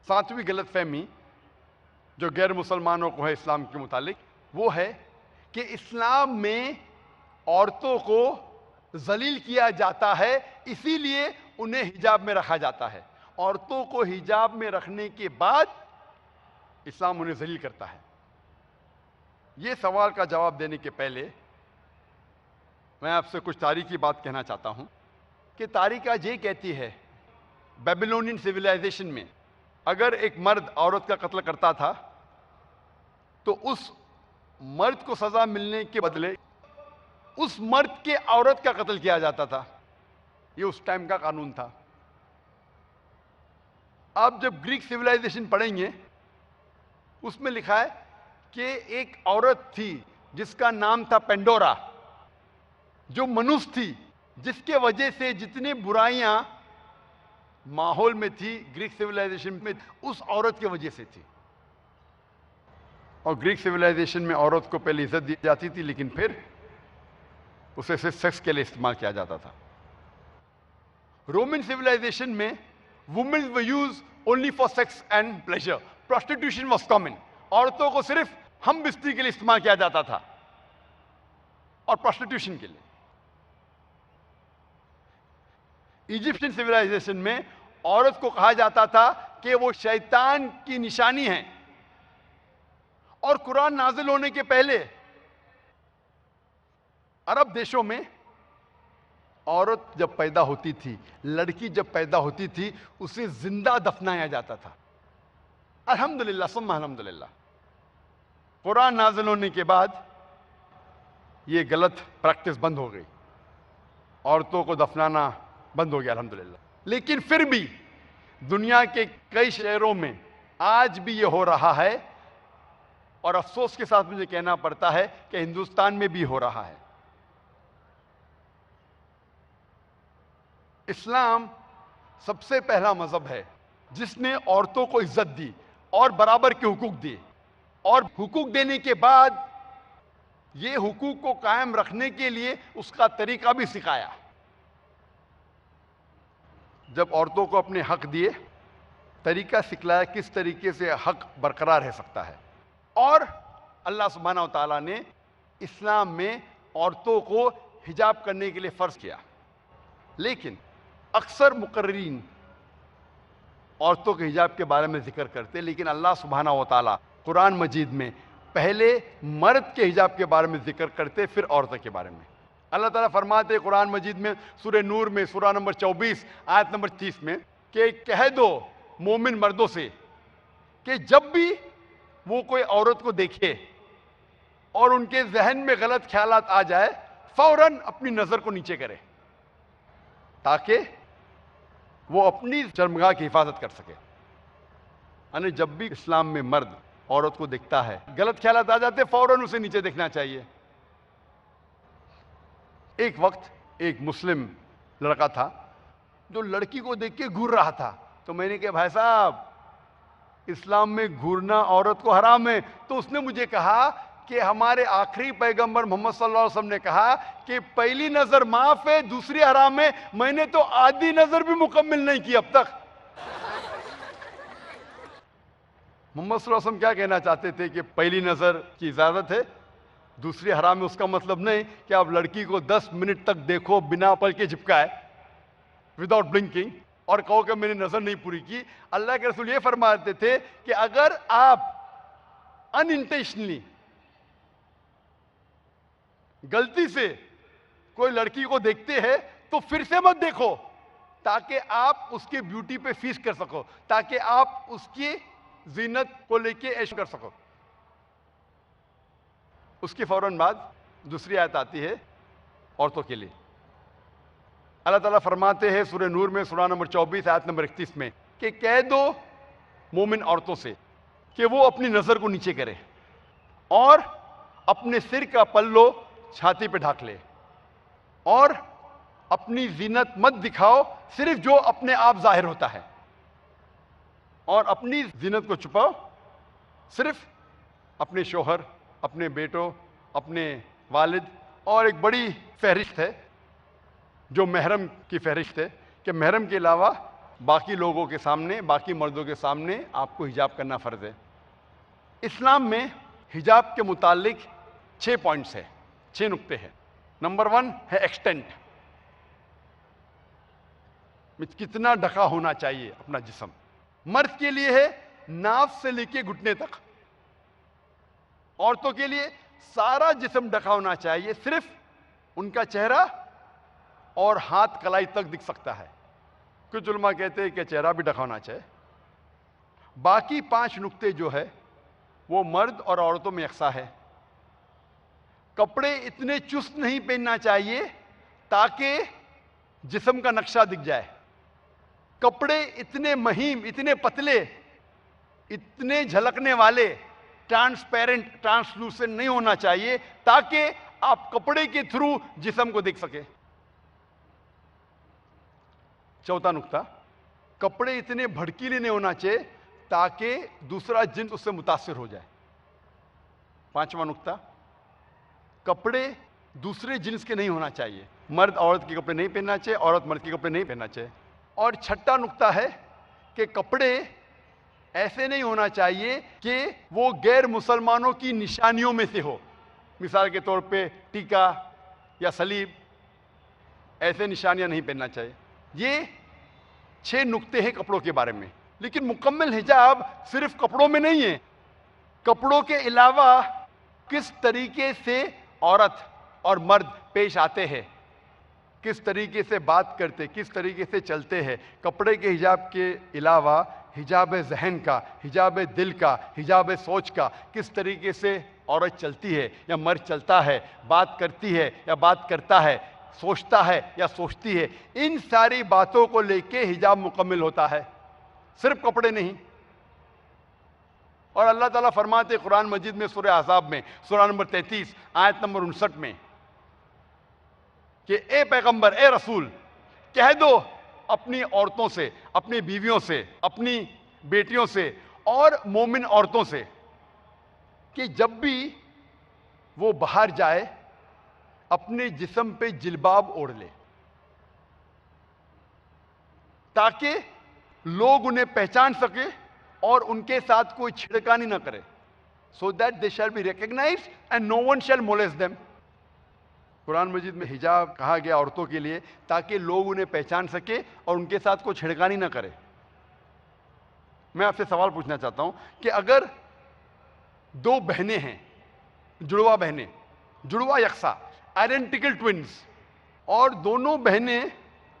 सातवीं गलतफहमी जो गैर मुसलमानों को है इस्लाम के मुतालिक, वो है कि इस्लाम में औरतों को जलील किया जाता है, इसीलिए उन्हें हिजाब में रखा जाता है। औरतों को हिजाब में रखने के बाद इस्लाम उन्हें जलील करता है। यह सवाल का जवाब देने के पहले मैं आपसे कुछ तारीखी बात कहना चाहता हूं कि तारीख आज ये कहती है, बेबीलोनियन सिविलाइजेशन में अगर एक मर्द औरत का कत्ल करता था तो उस मर्द को सजा मिलने के बदले उस मर्द के औरत का कत्ल किया जाता था। यह उस टाइम का कानून था। आप जब ग्रीक सिविलाइजेशन पढ़ेंगे उसमें लिखा है कि एक औरत थी जिसका नाम था पेंडोरा, जो मनुष्य थी, जिसके वजह से जितनी बुराइयां माहौल में थी ग्रीक सिविलाइजेशन में, उस औरत की वजह से थी। और ग्रीक सिविलाइजेशन में औरत को पहले इज्जत दी जाती थी, लेकिन फिर उसे सिर्फ सेक्स के लिए इस्तेमाल किया जाता था। रोमन सिविलाइजेशन में women were use only for sex and pleasure, prostitution was common. औरतों को सिर्फ हम बिस्ती के लिए इस्तेमाल किया जाता था और प्रोस्टिट्यूशन के लिए। इजिप्शियन सिविलाइजेशन में औरत को कहा जाता था कि वो शैतान की निशानी है। और कुरान नाजिल होने के पहले अरब देशों में औरत जब पैदा होती थी, लड़की जब पैदा होती थी, उसे जिंदा दफनाया जाता था। अल्हम्दुलिल्लाह सुम्मा अल्हम्दुलिल्लाह, कुरान नाजिल होने के बाद यह गलत प्रैक्टिस बंद हो गई, औरतों को दफनाना बंद हो गया अल्हम्दुलिल्लाह। लेकिन फिर भी दुनिया के कई शहरों में आज भी यह हो रहा है, और अफसोस के साथ मुझे कहना पड़ता है कि हिंदुस्तान में भी हो रहा है। इस्लाम सबसे पहला मजहब है जिसने औरतों को इज्जत दी और बराबर के हुकूक दिए, और हुकूक देने के बाद ये हुकूक को कायम रखने के लिए उसका तरीका भी सिखाया। जब औरतों को अपने हक दिए, तरीका सिखलाया किस तरीके से हक बरकरार रह सकता है। और अल्लाह सुब्हानहू व तआला ने इस्लाम में औरतों को हिजाब करने के लिए फर्ज किया। लेकिन अक्सर मुकर्रीन औरतों के हिजाब के बारे में जिक्र करते, लेकिन अल्लाह सुब्हानहू व तआला कुरान मजीद में पहले मर्द के हिजाब के बारे में जिक्र करते, फिर औरतों के बारे में। अल्लाह ताला फरमाते कुरान मजीद में सूरह नूर में सूरा नंबर 24 आयत नंबर 30 में कि कह दो मोमिन मर्दों से कि जब भी वो कोई औरत को देखे और उनके जहन में गलत ख्यालात आ जाए, फौरन अपनी नजर को नीचे करे ताकि वो अपनी शर्मगाह की हिफाजत कर सके। यानी जब भी इस्लाम में मर्द औरत को देखता है, गलत ख्यालात आ जाते, फौरन उसे नीचे देखना चाहिए। एक वक्त एक मुस्लिम लड़का था जो लड़की को देख के घूर रहा था, तो मैंने कहा भाई साहब इस्लाम में घूरना औरत को हराम है। तो उसने मुझे कहा कि हमारे आखिरी पैगंबर मोहम्मद सल्लल्लाहु अलैहि वसल्लम ने कहा कि पहली नजर माफ है, दूसरी हराम है। मैंने तो आधी नजर भी मुकम्मल नहीं की अब तक। मोहम्मद सल्लल्लाहु अलैहि वसल्लम क्या कहना चाहते थे कि पहली नजर की इजाजत है, दूसरी हराम है। उसका मतलब नहीं कि आप लड़की को 10 मिनट तक देखो बिना पल के झिपकाए, विदाउट ब्लिंकिंग, और कहो कि मैंने नजर नहीं पूरी की। अल्लाह के रसूल ये फरमाते थे कि अगर आप अनइंटेंशनली गलती से कोई लड़की को देखते हैं तो फिर से मत देखो, ताकि आप उसकी ब्यूटी पे फीस्ट कर सको, ताकि आप उसकी जीनत को लेके ऐश कर सको। उसके फौरन बाद दूसरी आयत आती है औरतों के लिए। अल्लाह ताला फरमाते हैं सूरह नूर में सूरा नंबर 24 आयत नंबर 31 में कि कह दो मोमिन औरतों से कि वो अपनी नजर को नीचे करे और अपने सिर का पल्लो छाती पे ढाक ले, और अपनी जीनत मत दिखाओ, सिर्फ जो अपने आप जाहिर होता है, और अपनी जीनत को छुपाओ सिर्फ अपने शोहर, अपने बेटों, अपने वालिद, और एक बड़ी फहरिस्त है जो महरम की फहरिस्त है कि महरम के अलावा बाकी लोगों के सामने, बाकी मर्दों के सामने आपको हिजाब करना फर्ज है। इस्लाम में हिजाब के मुतालिक 6 पॉइंट्स है, 6 नुक्ते हैं। नंबर 1 है एक्सटेंट, कितना ढका होना चाहिए अपना जिस्म। मर्द के लिए है नाफ से लेके घुटने तक, औरतों के लिए सारा जिस्म ढका होना चाहिए, सिर्फ उनका चेहरा और हाथ कलाई तक दिख सकता है। कुछ उलमा कहते हैं कि चेहरा भी ढका होना चाहिए। बाकी 5 नुक्ते जो है वो मर्द और औरतों में यकसा है। कपड़े इतने चुस्त नहीं पहनना चाहिए ताकि जिस्म का नक्शा दिख जाए। कपड़े इतने महीन, इतने पतले, इतने झलकने वाले, ट्रांसपेरेंट, ट्रांसलूसेंट नहीं होना चाहिए ताकि आप कपड़े के थ्रू जिस्म को देख सके। चौथा नुक्ता, कपड़े इतने भड़कीले नहीं होना चाहिए ताकि दूसरा जिन्स उससे मुतासिर हो जाए। 5वां नुक्ता, कपड़े दूसरे जिन्स के नहीं होना चाहिए। मर्द औरत के कपड़े नहीं पहनना चाहिए, औरत मर्द के कपड़े नहीं पहनना चाहिए। और 6ठा नुक्ता है कि कपड़े ऐसे नहीं होना चाहिए कि वो गैर मुसलमानों की निशानियों में से हो। मिसाल के तौर पे टीका या सलीब, ऐसे निशानियां नहीं पहनना चाहिए। ये 6 नुक्ते हैं कपड़ों के बारे में। लेकिन मुकम्मल हिजाब सिर्फ कपड़ों में नहीं है। कपड़ों के अलावा किस तरीके से औरत और मर्द पेश आते हैं, किस तरीके से बात करते, किस तरीके से चलते हैं, कपड़े के हिजाब के अलावा हिजाब जहन का, हिजाब दिल का, हिजाब सोच का, किस तरीके से औरत चलती है या मर्द चलता है, बात करती है या बात करता है, सोचता है या सोचती है, इन सारी बातों को लेके हिजाब मुकम्मल होता है, सिर्फ कपड़े नहीं। और अल्लाह ताला फरमाते कुरान मजीद में सूरह अहज़ाब में सूरह नंबर 33 आयत नंबर 59 में कि ए पैगंबर, ए रसूल, कह दो अपनी औरतों से, अपनी बीवियों से, अपनी बेटियों से और मोमिन औरतों से कि जब भी वो बाहर जाए अपने जिस्म पे जिल्बाब ओढ़ ले ताकि लोग उन्हें पहचान सके और उनके साथ कोई छिड़कानी ना करे, so that they shall be recognized and no one shall molest them. Quran Majeed में हिजाब कहा गया औरतों के लिए ताकि लोग उन्हें पहचान सके और उनके साथ कोई छिड़कानी ना करे। मैं आपसे सवाल पूछना चाहता हूं कि अगर 2 बहनें हैं, जुड़वा बहनें, जुड़वा यकसा, आइडेंटिकल ट्विन्स, और दोनों बहनें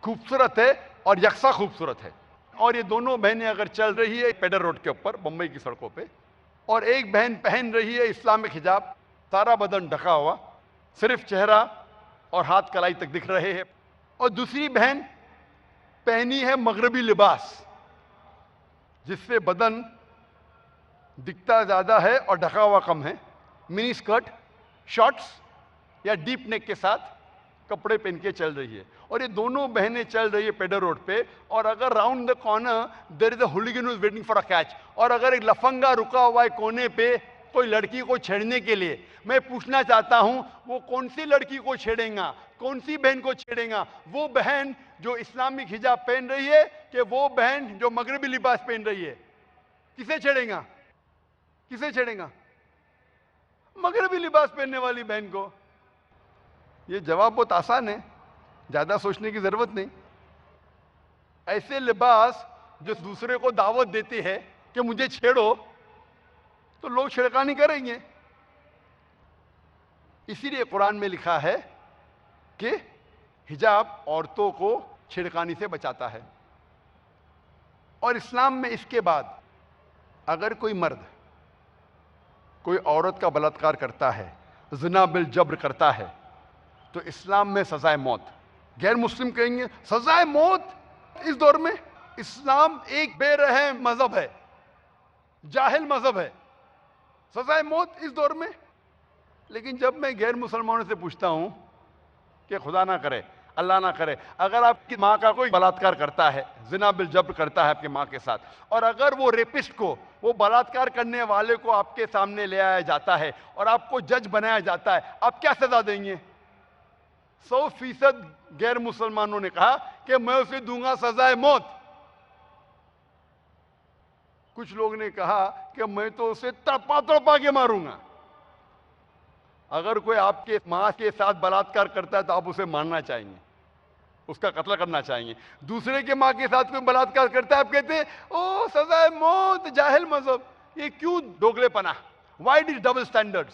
खूबसूरत है और यकसा खूबसूरत है, और ये दोनों बहनें अगर चल रही है पेडर रोड के ऊपर बंबई की सड़कों पे, और एक बहन पहन रही है इस्लामिक हिजाब, सारा बदन ढका हुआ, सिर्फ चेहरा और हाथ कलाई तक दिख रहे हैं, और दूसरी बहन पहनी है मगरबी लिबास जिससे बदन दिखता ज्यादा है और ढका हुआ कम है, मिनी स्कर्ट, शॉर्ट्स या डीप नेक के साथ कपड़े पहन के चल रही है, और ये दोनों बहनें चल रही है पेडर रोड पे, और अगर round the corner there is a hooligan who is waiting for a catch, और अगर एक लफंगा रुका हुआ है कोने पे कोई लड़की को छेड़ने के लिए, मैं पूछना चाहता हूं वो कौन सी लड़की को छेड़ेगा, कौन सी बहन को छेड़ेगा? वो बहन जो इस्लामिक हिजाब पहन रही है कि वो बहन जो मगरबी लिबास पहन रही है? किसे छेड़ेगा? किसे छेड़ेगा? मगरबी लिबास पहनने वाली बहन को। ये जवाब बहुत आसान है, ज्यादा सोचने की जरूरत नहीं। ऐसे लिबास जो दूसरे को दावत देते हैं कि मुझे छेड़ो, तो लोग छिड़कानी करेंगे। इसीलिए कुरान में लिखा है कि हिजाब औरतों को छिड़कानी से बचाता है। और इस्लाम में इसके बाद अगर कोई मर्द कोई औरत का बलात्कार करता है, ज़िना बिल जब्र करता है, तो इस्लाम में सजाए मौत। गैर मुस्लिम कहेंगे सजाए मौत इस दौर में? इस्लाम एक बेरहम मजहब है, जाहिल मजहब है, सजाए मौत इस दौर में? लेकिन जब मैं गैर मुसलमानों से पूछता हूं कि खुदा ना करे, अल्लाह ना करे, अगर आपकी माँ का कोई बलात्कार करता है, जिना बिल जब्र करता है आपकी माँ के साथ, और अगर वो रेपिस्ट को, वो बलात्कार करने वाले को आपके सामने ले आया जाता है और आपको जज बनाया जाता है, आप क्या सजा देंगे? 100% गैर मुसलमानों ने कहा कि मैं उसे दूंगा सजाए मौत। कुछ लोग ने कहा कि मैं तो उसे तड़पा तड़पा के मारूंगा। अगर कोई आपके मां के साथ बलात्कार करता है तो आप उसे मारना चाहेंगे, उसका कत्ल करना चाहेंगे। दूसरे के मां के साथ कोई बलात्कार करता है, आप कहते हैं ओ सजाए मौत, जाहिल मजहब। ये क्यों दोगलेपना? Why this double standards?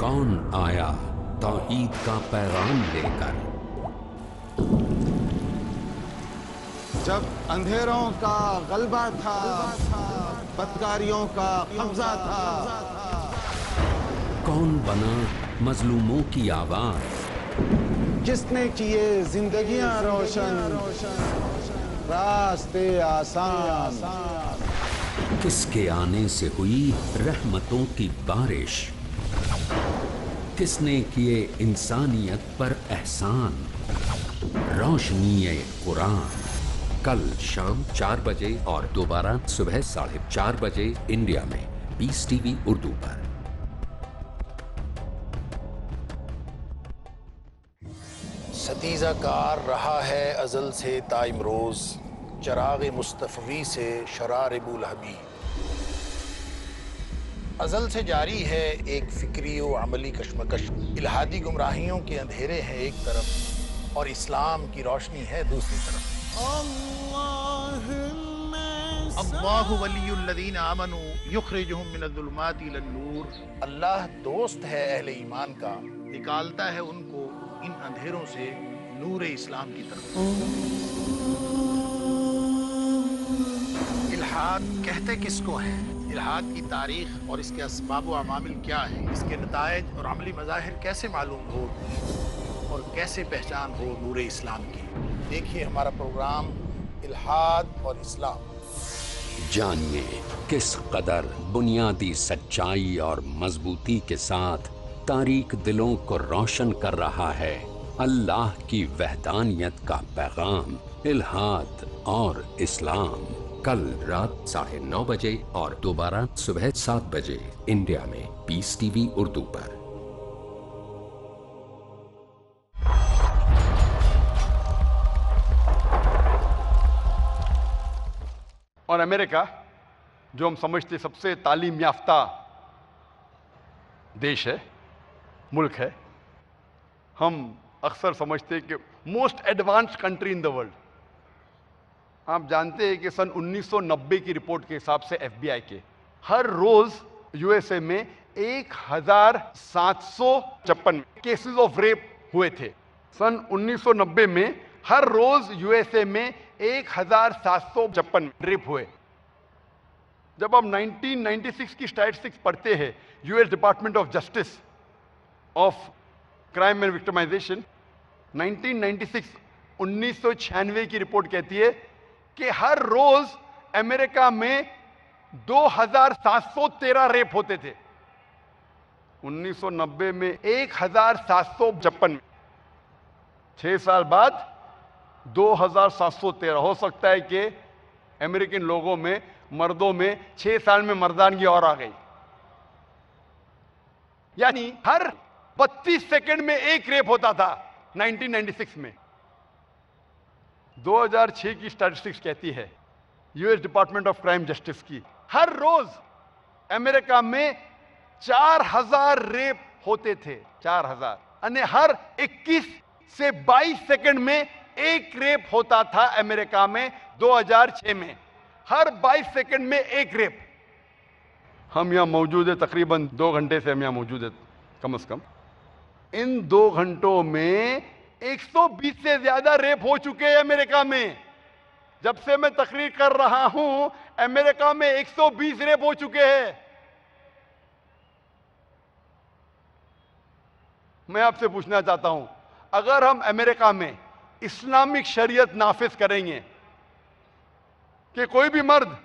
कौन आया तौहीद का पैगाम लेकर? जब अंधेरों का गलबा था, बदकारियों का कब्जा था। कौन बना मजलूमों की आवाज? किसने किए जिंदगियां रोशन, रास्ते आसान। किसके आने से हुई रहमतों की बारिश? किसने किए इंसानियत पर एहसान? रोशनी कुरान, कल शाम 4 बजे और दोबारा सुबह 4:30 बजे इंडिया में पीस टीवी उर्दू पर। सतीजा कार रहा है अजल से ताइमरोज, चराग मुस्तफ़वी से शरार बुलहबी। अजल से जारी है एक फिक्री व अमली कशमकश। इल्हादी गुमराहियों के अंधेरे हैं एक तरफ और इस्लाम की रोशनी है दूसरी तरफ। अल्लाहु वलियुल्लज़ीना आमनू युखरिजुहुम मिनज़्ज़ुलुमाति इलन-नूर। अल्लाह दोस्त है अहले ईमान का, निकालता है उनको इन अंधेरों से नूर इस्लाम की तरफ। इल्हाद कहते किसको है? इल्हाद की तारीख और इसके असबाब व अवामिल क्या है? इसके नताइज और अमली मज़ाहिर कैसे मालूम हो और कैसे पहचान हो नूर इस्लाम की? देखिए हमारा प्रोग्राम इल्हाद और इस्लाम। जानिए किस कदर बुनियादी सच्चाई और मजबूती के साथ तारीक दिलों को रोशन कर रहा है अल्लाह की वहदानियत का पैगाम, इल्हाद और इस्लाम। कल रात 9:30 बजे और दोबारा सुबह 7 बजे इंडिया में पीस टीवी उर्दू पर। और अमेरिका, जो हम समझते सबसे तालीम याफ्ता देश है, मुल्क है, हम अक्सर समझते हैं कि most advanced country in the world. आप जानते हैं कि सन 1990 की रिपोर्ट के हिसाब से एफबीआई के हर रोज यूएसए में 1756 केसेस ऑफ रेप हुए थे। सन 1990 में हर रोज यूएसए में 1756 रेप हुए। जब आप 1996 की स्टैटिस्टिक्स पढ़ते हैं, US department of justice of crime and victimisation, 1996 की रिपोर्ट कहती है कि हर रोज अमेरिका में 2713 रेप होते थे। 1990 में 1756, 6 साल बाद 2713। हो सकता है कि अमेरिकन लोगों में, मर्दों में 6 साल में मर्दानगी और आ गई। यानी हर 32 सेकंड में एक रेप होता था 1996 में। 2006 की स्टैटिस्टिक्स कहती है, US department of crime justice की, हर रोज अमेरिका में 4000 रेप होते थे। 4000 यानी हर 21 से 22 सेकंड में एक रेप होता था अमेरिका में 2006 में। हर 22 सेकंड में एक रेप। हम यहां मौजूद है, तकरीबन 2 घंटे से हम यहां मौजूद है कम से कम। इन 2 घंटों में 120 से ज्यादा रेप हो चुके हैं अमेरिका में। जब से मैं तकरीर कर रहा हूं, अमेरिका में 120 रेप हो चुके हैं। मैं आपसे पूछना चाहता हूं, अगर हम अमेरिका में इस्लामिक शरीयत नाफिज करेंगे कि कोई भी मर्द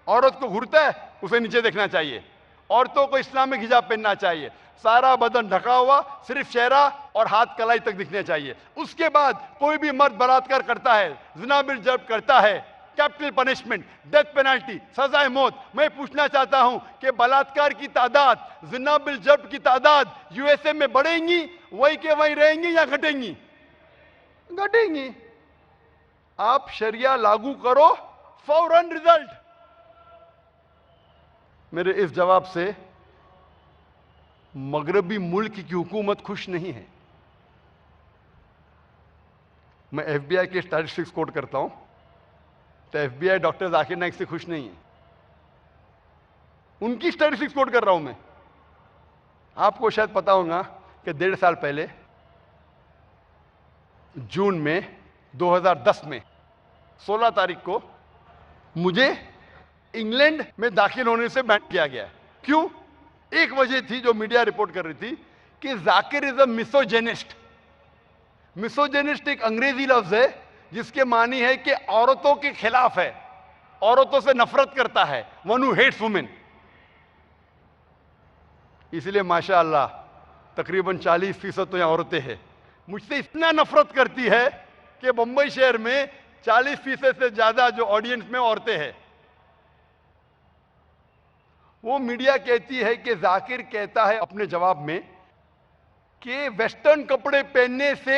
औरत को घूरता है उसे नीचे देखना चाहिए, औरतों को इस्लामिक हिजाब पहनना चाहिए, सारा बदन ढका हुआ, सिर्फ चेहरा और हाथ कलाई तक दिखने चाहिए। उसके बाद कोई भी मर्द बलात्कार करता है, ज़िना बिल जर्ब करता है, कैपिटल पनिशमेंट, डेथ पेनल्टी, सजाए मौत। मैं पूछना चाहता हूं कि बलात्कार की तादाद, ज़िना बिल जर्ब की तादाद यूएसए में बढ़ेंगी, वही के वही रहेंगी या घटेंगी? घटेंगी। आप शरिया लागू करो, फौरन रिजल्ट। मेरे इस जवाब से मगरबी मुल्क की हुकूमत खुश नहीं है। मैं एफबीआई के स्टैटिस्टिक्स कोट करता हूं, तो एफबीआई डॉक्टर जाकिर नाइक से खुश नहीं है। उनकी स्टैटिस्टिक्स कोट कर रहा हूं मैं। आपको शायद पता होगा कि 1.5 साल पहले जून में 2010 में 16 तारीख को मुझे इंग्लैंड में दाखिल होने से बैन किया गया। क्यों? एक वजह थी जो मीडिया रिपोर्ट कर रही थी कि जाकिर इज अ मिसोजेनिस्ट। मिसोजेनिस्ट एक अंग्रेजी लफ्ज है जिसके मानी है कि औरतों के खिलाफ है, औरतों से नफरत करता है, वन हू हेट्स वुमेन। इसलिए माशाअल्लाह तकरीबन 40% तो यहां औरतें हैं। मुझसे इतना नफरत करती है कि मुंबई शहर में 40% से ज्यादा जो ऑडियंस में औरतें हैं। वो मीडिया कहती है कि जाकिर कहता है अपने जवाब में कि वेस्टर्न कपड़े पहनने से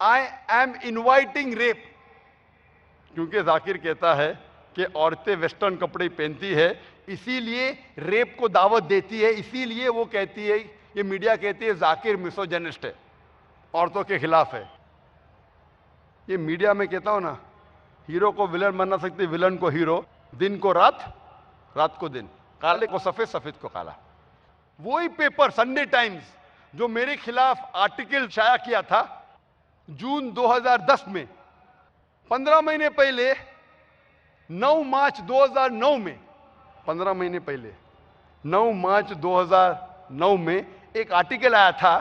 आई एम इनवाइटिंग रेप। क्योंकि जाकिर कहता है कि औरतें वेस्टर्न कपड़े पहनती है, इसीलिए रेप को दावत देती है। इसीलिए वो कहती है, ये मीडिया कहती है जाकिर मिसोजेनिस्ट है, औरतों के खिलाफ है। ये मीडिया में कहता हूं ना, हीरो को विलन बना सकते, विलन को हीरो, दिन को रात, रात को दिन, काले को सफेद, सफेद को काला। वही पेपर संडे टाइम्स जो मेरे खिलाफ आर्टिकल शाया किया था जून 2010 में, 15 महीने पहले 9 मार्च 2009 में, 15 महीने पहले 9 मार्च 2009 में एक आर्टिकल आया था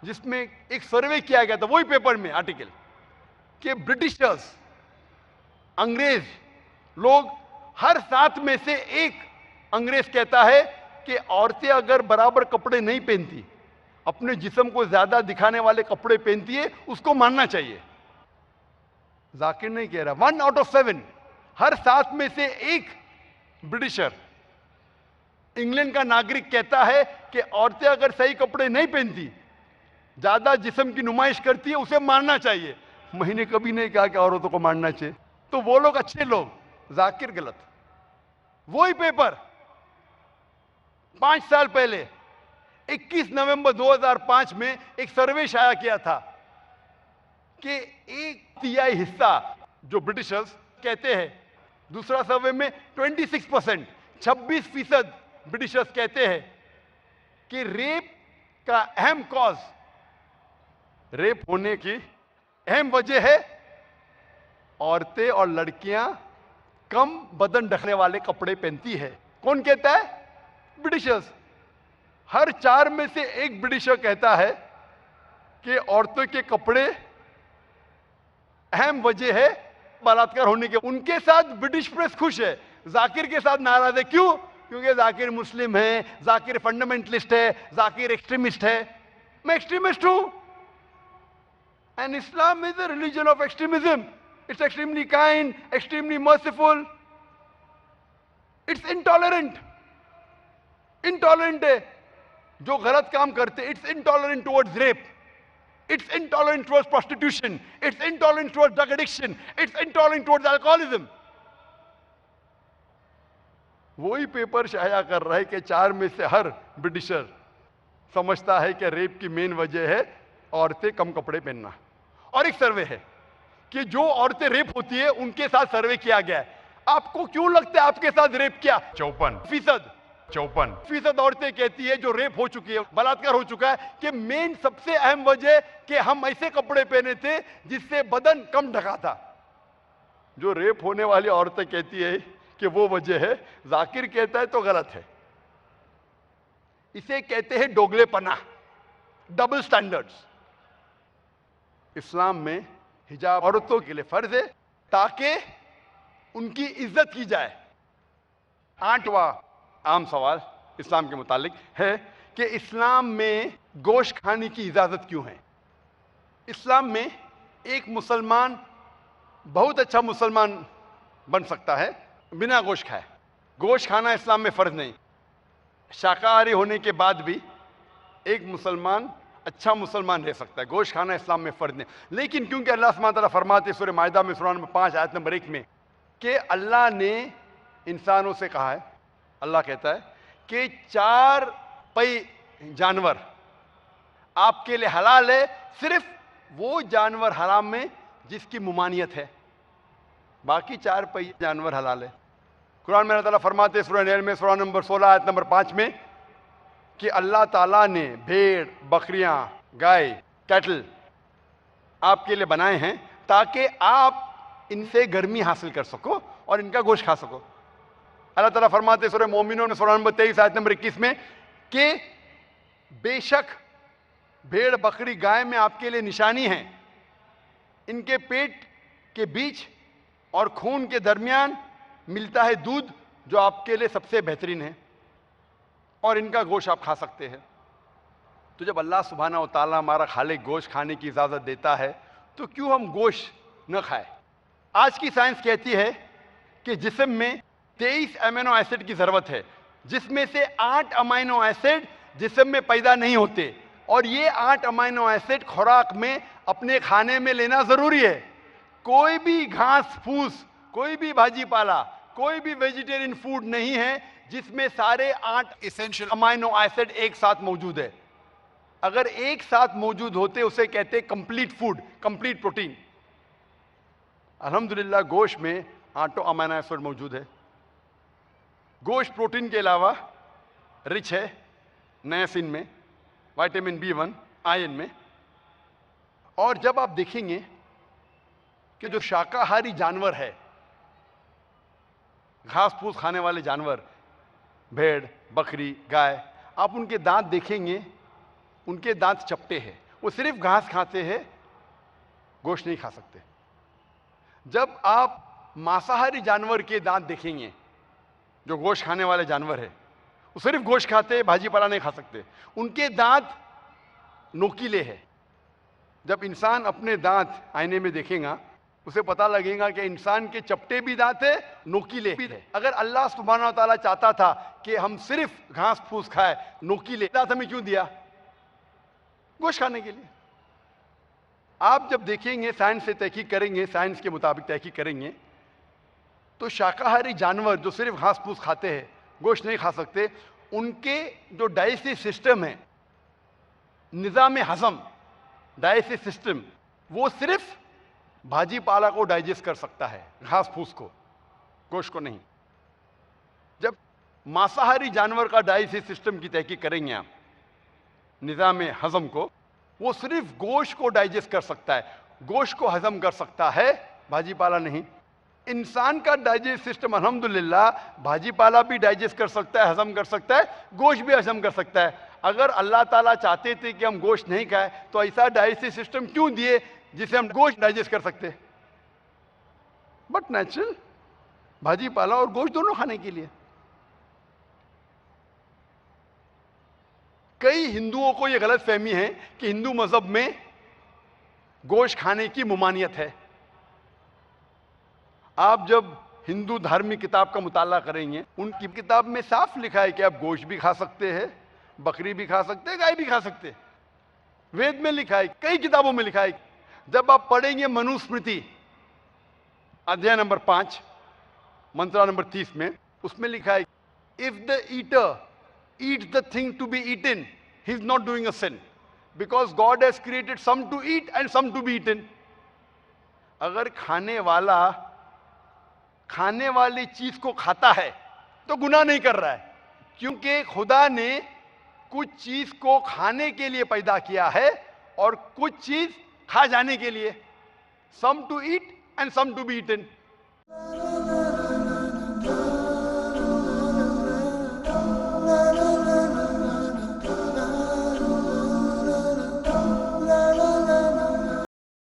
जिसमें एक सर्वे किया गया था, वही पेपर में आर्टिकल, कि ब्रिटिशर्स, अंग्रेज लोग, हर 7 में से एक अंग्रेज कहता है कि औरतें अगर बराबर कपड़े नहीं पहनती, अपने जिस्म को ज्यादा दिखाने वाले कपड़े पहनती है, उसको मानना चाहिए। जाकिर नहीं कह रहा, 1 आउट ऑफ 7, हर 7 में से एक ब्रिटिशर, इंग्लैंड का नागरिक कहता है कि औरतें अगर सही कपड़े नहीं पहनती, ज्यादा जिस्म की नुमाइश करती है, उसे मारना चाहिए। मैंने कभी नहीं कहा कि औरतों को मारना चाहिए। तो वो लोग अच्छे लोग, जाकिर गलत। वही पेपर 5 साल पहले 21 नवंबर 2005 में एक सर्वे शाया किया था कि 1/3 हिस्सा जो ब्रिटिशर्स कहते हैं, दूसरा सर्वे में 26%, 26% ब्रिटिशर्स कहते हैं कि रेप का अहम कॉज, रेप होने की अहम वजह है औरतें और लड़कियां कम बदन ढकने वाले कपड़े पहनती है। कौन कहता है? ब्रिटिशर्स। हर 4 में से एक ब्रिटिशर कहता है कि औरतों के कपड़े अहम वजह है बलात्कार होने के। उनके साथ ब्रिटिश प्रेस खुश है, जाकिर के साथ नाराज है। क्यों? क्योंकि जाकिर मुस्लिम है, जाकिर फंडामेंटलिस्ट है, जाकिर एक्सट्रीमिस्ट है। मैं एक्सट्रीमिस्ट हूं, and Islam is the religion of extremism. It's extremely kind, extremely merciful. It's intolerant. Intolerant है जो गलत काम करते। It's intolerant towards rape. It's intolerant towards prostitution. It's intolerant towards drug addiction. It's intolerant towards alcoholism. वही paper शाया कर रहा है कि 4 में से हर ब्रिटिशर समझता है कि रेप की मेन वजह है औरतें कम कपड़े पहनना। और एक सर्वे है कि जो औरतें रेप होती है उनके साथ सर्वे किया गया है। आपको क्यों लगता है आपके साथ रेप किया? 54% औरतें कहती है जो रेप हो चुकी है, बलात्कार हो चुका है, कि मेन सबसे अहम वजह कि हम ऐसे कपड़े पहने थे जिससे बदन कम ढका था। जो रेप होने वाली औरतें कहती है कि वो वजह है, जाकिर कहता है तो गलत है। इसे कहते हैं दोगलेपना, डबल स्टैंडर्ड्स। इस्लाम में हिजाब औरतों के लिए फर्ज है ताकि उनकी इज्जत की जाए। 8वां आम सवाल इस्लाम के मुतालिक है कि इस्लाम में गोश्त खाने की इजाज़त क्यों है? इस्लाम में एक मुसलमान बहुत अच्छा मुसलमान बन सकता है बिना गोश्त खाए। गोश्त खाना इस्लाम में फ़र्ज नहीं। शाकाहारी होने के बाद भी एक मुसलमान अच्छा मुसलमान रह सकता है। गोश्त खाना इस्लाम में फ़र्ज नहीं। लेकिन क्योंकि अल्लाह सुब्हानहू व तआला फरमाते सूरह माइदा में सूरह नंबर 5 आयत नंबर 1 में कि अल्लाह ने इंसानों से कहा है, अल्लाह कहता है कि 4 पई जानवर आपके लिए हलाल है, सिर्फ वो जानवर हराम में जिसकी मुमानियत है, बाकी 4 पई जानवर हलाल है। कुरान में अल्लाह ताला फरमाते हैं सूरह नहल में सूरह नंबर 16 आयत नंबर 5 में कि अल्लाह ताला ने भेड़, बकरियां, गाय, कैटल आपके लिए बनाए हैं ताकि आप इनसे गर्मी हासिल कर सको और इनका गोश्त खा सको। अल्लाह ताला फरमाते सूरह मोमिनून में सूरह नंबर 23 आयत नंबर 21 में कि बेशक भेड़, बकरी, गाय में आपके लिए निशानी है, इनके पेट के बीच और खून के दरमियान मिलता है दूध जो आपके लिए सबसे बेहतरीन है और इनका गोश्त आप खा सकते हैं। तो जब अल्लाह सुब्हानहू व तआला हमारा खालिक गोश्त खाने की इजाज़त देता है तो क्यों हम गोश्त न खाएं? आज की साइंस कहती है कि जिस्म में 23 अमीनो एसिड की ज़रूरत है, जिसमें से 8 अमीनो एसिड जिस्म में पैदा नहीं होते और ये 8 अमीनो एसिड खुराक में अपने खाने में लेना ज़रूरी है। कोई भी घास फूस, कोई भी भाजी पाला, कोई भी वेजिटेरियन फूड नहीं है जिसमें सारे 8 एसेंशियल अमीनो एसिड एक साथ मौजूद है। अगर एक साथ मौजूद होते उसे कहते कंप्लीट फूड, कंप्लीट प्रोटीन। अल्हम्दुलिल्लाह गोश्त में 8 अमीनो एसिड मौजूद है। गोश्त प्रोटीन के अलावा रिच है नायसिन में, विटामिन B1, आयरन में। और जब आप देखेंगे कि जो शाकाहारी जानवर है, घास फूस खाने वाले जानवर, भेड़, बकरी, गाय, आप उनके दांत देखेंगे, उनके दांत चपटे हैं, वो सिर्फ घास खाते हैं, गोश्त नहीं खा सकते। जब आप मांसाहारी जानवर के दांत देखेंगे, जो गोश्त खाने वाले जानवर है, वो सिर्फ गोश्त खाते हैं, भाजी पाला नहीं खा सकते, उनके दांत नोकीले हैं। जब इंसान अपने दांत आईने में देखेगा उसे पता लगेगा कि इंसान के चपटे भी दांत है, नोकीले भी है। अगर अल्लाह सुब्हानहू व तआला चाहता था कि हम सिर्फ घास फूस खाए, नोकीले दांत हमें क्यों दिया? गोश्त खाने के लिए। आप जब देखेंगे, साइंस से तहकीक करेंगे, साइंस के मुताबिक तहकीक करेंगे, तो शाकाहारी जानवर जो सिर्फ घास फूस खाते हैं, गोश्त नहीं खा सकते, उनके जो डाइजेस्टिव सिस्टम है, निज़ाम हज़म, डाइजेस्टिव सिस्टम, वो सिर्फ भाजी पाला को डाइजेस्ट कर सकता है, घास फूस को, गोश्त को नहीं। जब मांसाहारी जानवर का डाइजेस्टिव सिस्टम की तहकीक करेंगे आप, निज़ाम हज़म को, वो सिर्फ गोश्त को डाइजेस्ट कर सकता है, गोश्त को हज़म कर सकता है, भाजी पाला नहीं। इंसान का डाइजेस्ट सिस्टम अल्हम्दुलिल्लाह भाजी पाला भी डाइजेस्ट कर सकता है, हज़म कर सकता है, गोश्त भी हज़म कर सकता है। अगर अल्लाह ताला चाहते थे कि हम गोश्त नहीं खाएं तो ऐसा डाइजेस्टिव सिस्टम क्यों दिए जिसे हम गोश्त डाइजेस्ट कर सकते? बट नेचुरल भाजी पाला और गोश्त दोनों खाने के लिए। कई हिंदुओं को यह गलत फहमी है कि हिंदू मजहब में गोश्त खाने की मुमानियत है। आप जब हिंदू धार्मिक किताब का मुताला करेंगे, उनकी किताब में साफ लिखा है कि आप गोश्त भी खा सकते हैं, बकरी भी खा सकते हैं, गाय भी खा सकते हैं। वेद में लिखा है, कई किताबों में लिखा है। जब आप पढ़ेंगे मनुस्मृति अध्याय नंबर 5 मंत्रा नंबर 30 में, उसमें लिखा है, if the eater eats the thing to be eaten, he is not doing a sin, because God has created some to eat and some to be eaten. अगर खाने वाला खाने वाली चीज को खाता है तो गुनाह नहीं कर रहा है, क्योंकि खुदा ने कुछ चीज को खाने के लिए पैदा किया है और कुछ चीज खा जाने के लिए। Some to eat and some to be eaten.